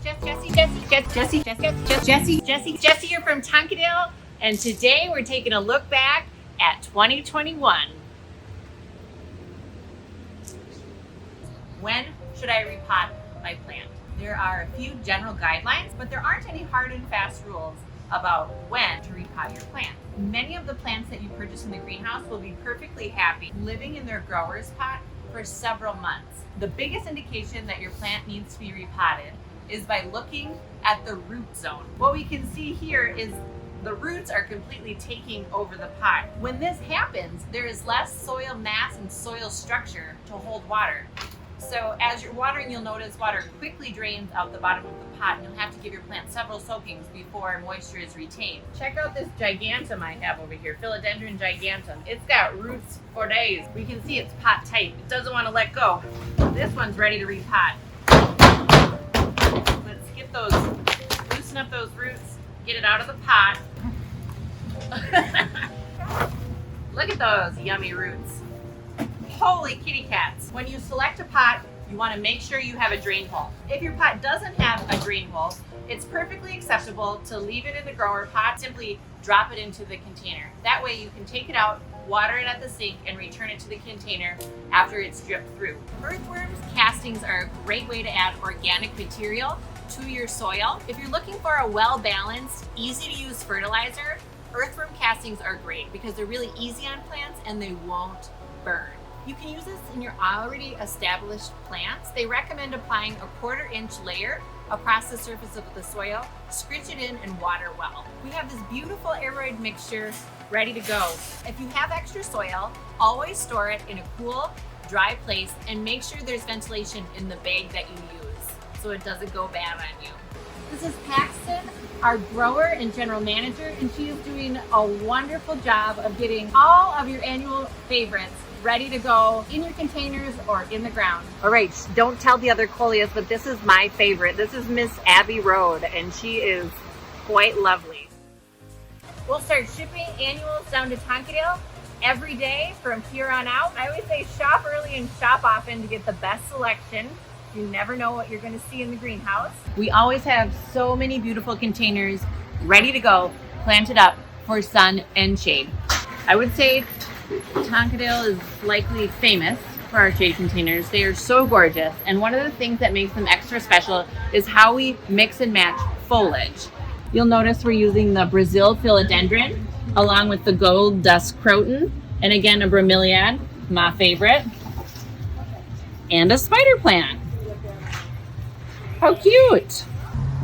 Jesse here from Tonkadale, and today we're taking a look back at 2021. When should I repot my plant? There are a few general guidelines, but there aren't any hard and fast rules about when to repot your plant. Many of the plants that you purchase in the greenhouse will be perfectly happy living in their grower's pot for several months. The biggest indication that your plant needs to be repotted is by looking at the root zone. What we can see here is the roots are completely taking over the pot. When this happens, there is less soil mass and soil structure to hold water. So as you're watering, you'll notice water quickly drains out the bottom of the pot, and you'll have to give your plant several soakings before moisture is retained. Check out this gigantum I have over here, Philodendron gigantum. It's got roots for days. We can see it's pot tight. It doesn't want to let go. This one's ready to repot. Let's get those, loosen up those roots, get it out of the pot. Look at those yummy roots. Holy kitty cats. When you select a pot, you want to make sure you have a drain hole. If your pot doesn't have a drain hole, it's perfectly acceptable to leave it in the grower pot. Simply drop it into the container. That way you can take it out, water it at the sink, and return it to the container after it's dripped through. Earthworms castings are a great way to add organic material to your soil. If you're looking for a well-balanced, easy-to-use fertilizer, earthworm castings are great because they're really easy on plants and they won't burn. You can use this in your already established plants. They recommend applying a 1/4-inch layer across the surface of the soil, scritch it in, and water well. We have this beautiful aeroid mixture ready to go. If you have extra soil, always store it in a cool, dry place and make sure there's ventilation in the bag that you use so it doesn't go bad on you. This is Paxton, our grower and general manager, and she is doing a wonderful job of getting all of your annual favorites ready to go in your containers or in the ground. All right, don't tell the other coleus, but this is my favorite. This is Miss Abby Road, and she is quite lovely. We'll start shipping annuals down to Tonkadale every day from here on out. I always say shop early and shop often to get the best selection. You never know what you're going to see in the greenhouse. We always have so many beautiful containers ready to go, planted up for sun and shade. I would say Tonkadale is likely famous for our shade containers. They are so gorgeous, and one of the things that makes them extra special is how we mix and match foliage. You'll notice we're using the Brazil philodendron along with the gold dust croton, and again a bromeliad, my favorite, and a spider plant. How cute!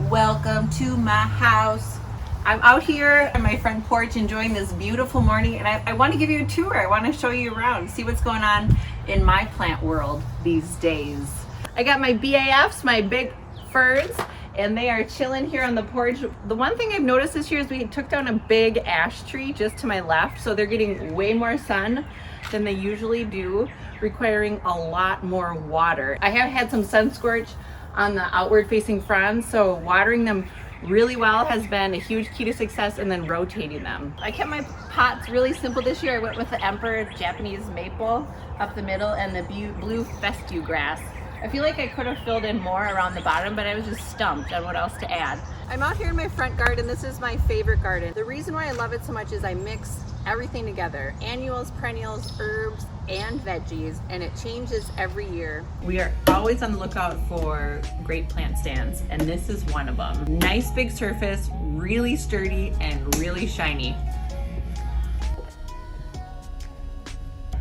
Welcome to my house. I'm out here on my front porch enjoying this beautiful morning, and I want to give you a tour. I want to show you around, see what's going on in my plant world these days. I got my BAFs, my big ferns, and they are chilling here on the porch. The one thing I've noticed this year is we took down a big ash tree just to my left, so they're getting way more sun than they usually do, requiring a lot more water. I have had some sun scorch on the outward facing fronds, so watering them really well has been a huge key to success, and then rotating them. I kept my pots really simple this year. I went with the Emperor Japanese maple up the middle and the blue fescue grass. I feel like I could have filled in more around the bottom, but I was just stumped on what else to add. I'm out here in my front garden. This is my favorite garden. The reason why I love it so much is I mix everything together. Annuals, perennials, herbs, and veggies, and it changes every year. We are always on the lookout for great plant stands, and this is one of them. Nice big surface, really sturdy, and really shiny.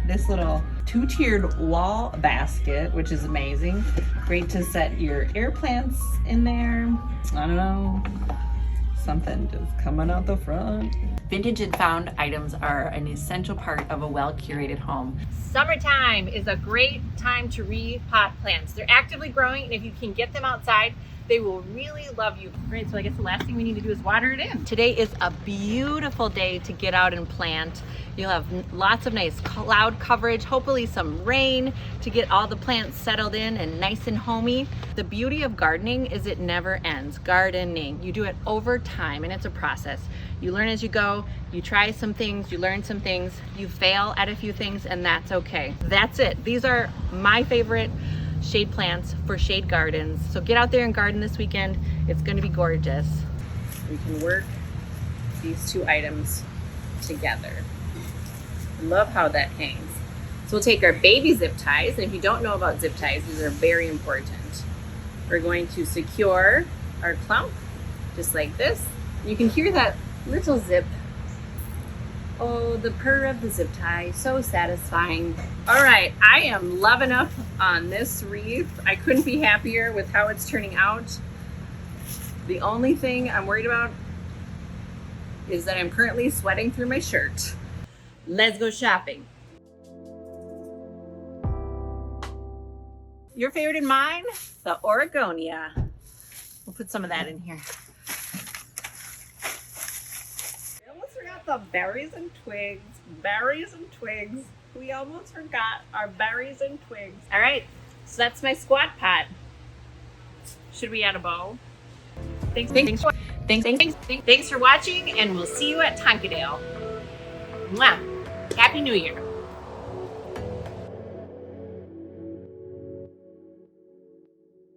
This little 2-tiered wall basket, which is amazing. Great to set your air plants in there. I don't know, something just coming out the front. Vintage and found items are an essential part of a well-curated home. Summertime is a great time to repot plants. They're actively growing, and if you can get them outside, they will really love you. Great, so I guess the last thing we need to do is water it in. Today is a beautiful day to get out and plant. You'll have lots of nice cloud coverage, hopefully some rain to get all the plants settled in and nice and homey. The beauty of gardening is it never ends. Gardening, you do it over time, and it's a process. You learn as you go, you try some things, you learn some things, you fail at a few things, and that's okay. That's it. These are my favorite shade plants for shade gardens. So get out there and garden this weekend. It's going to be gorgeous. We can work these two items together. Love how that hangs. So we'll take our baby zip ties, and if you don't know about zip ties, these are very important. We're going to secure our clump just like this. You can hear that little zip. Oh, the purr of the zip tie, so satisfying. All right, I am loving up on this wreath. I couldn't be happier with how it's turning out. The only thing I'm worried about is that I'm currently sweating through my shirt. Let's go shopping. Your favorite and mine, the Oregonia. We'll put some of that in here. We almost forgot the berries and twigs. Berries and twigs. We almost forgot our berries and twigs. All right, so that's my squat pot. Should we add a bow? Thanks for watching, and we'll see you at Tonkadale. Mwah. Happy New Year.